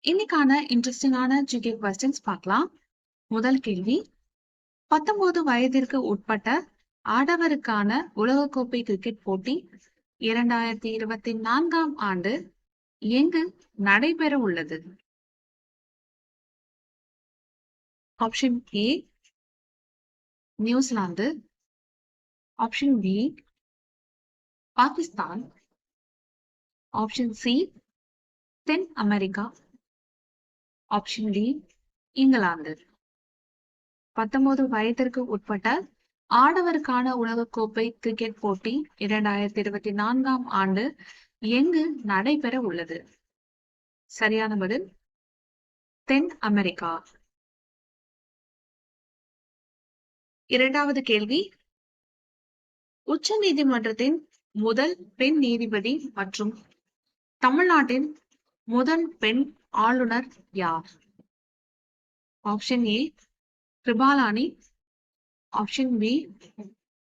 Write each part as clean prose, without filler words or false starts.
இன்னைக்கான இன்ட்ரெஸ்டிங்கான GK questions பார்க்கலாம். முதல் கேள்வி, 19 வயதிற்கு உட்பட்ட ஆடவருக்கான உலகக்கோப்பை கிரிக்கெட் போட்டி 2024ஆம் ஆண்டு எங்கு நடைபெற உள்ளது? Option A New Zealand, option B Pakistan, option C தென் அமெரிக்கா, ஆப்ஷன் டி இங்கிலாந்து. 19 வயதிற்கு உட்பட்ட ஆடவருக்கான உலகக்கோப்பை கிரிக்கெட் போட்டி 2024ஆம் ஆண்டு எங்கு நடைபெற உள்ளது? சரியான பதில் தென் அமெரிக்கா. இரண்டாவது கேள்வி, உச்ச நீதிமன்றத்தின் முதல் பெண் நீதிபதி மற்றும் தமிழ்நாட்டின் முதல் பெண் ஆளுநர் யார்? Option A Kripalani, option B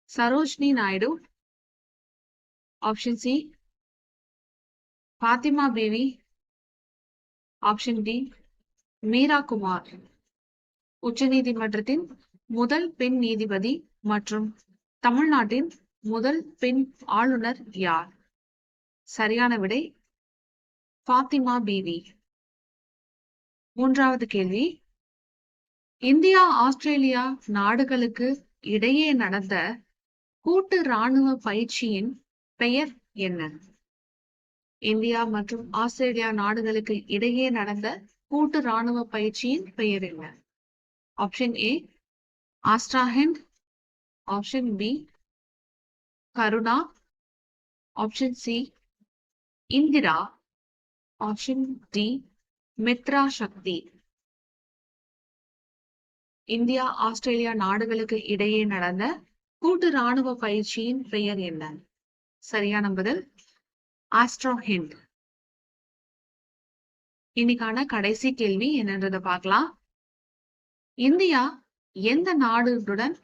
Sarojini Naidu, option C Fathima Beevi, option D Meera Kumar. உச்சநீதிமன்றத்தின் முதல் பெண் நீதிபதி மற்றும் தமிழ்நாட்டின் முதல் பெண் ஆளுநர் யார்? சரியான விடை பாத்திமா பேவி. மூன்றாவது கேள்வி, இந்தியா ஆஸ்திரேலியா நாடுகளுக்கு இடையே நடந்த கூட்டு ராணுவ பயிற்சியின் பெயர் என்ன? இந்தியா மற்றும் ஆஸ்திரேலியா நாடுகளுக்கு இடையே நடந்த கூட்டு ராணுவ பயிற்சியின் பெயர் என்ன? Option A AustraHind, option B Karuna, option C Indira, option D Mitra Shakti. India Australia நாடுகளுக்கு இடையே நடந்த கூட்டு ராணுவ பயிற்சியின் பெயர் என்ன? சரியான பதில் ஆஸ்ட்ராஹெண்ட். இன்னைக்கான கடைசி கேள்வி என்னன்றத பார்க்கலாம். இந்தியா எந்த நாடுடன்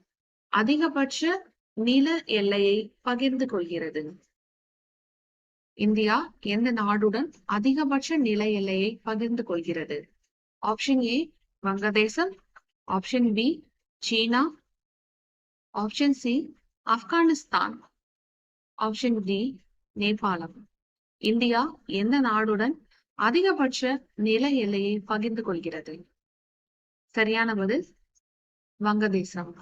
அதிகபட்ச நில எல்லையை பகிர்ந்து கொள்கிறது? இந்தியா எந்த நாடுடன் அதிகபட்ச நில எல்லையை பகிர்ந்து கொள்கிறது? ஆப்ஷன் ஏ வங்கதேசம், option B China, option C Afghanistan, option D நேபாளம். இந்தியா எந்த நாடுடன் அதிகபட்ச நில எல்லையை பகிர்ந்து கொள்கிறது? சரியான பதில் வங்கதேசம்.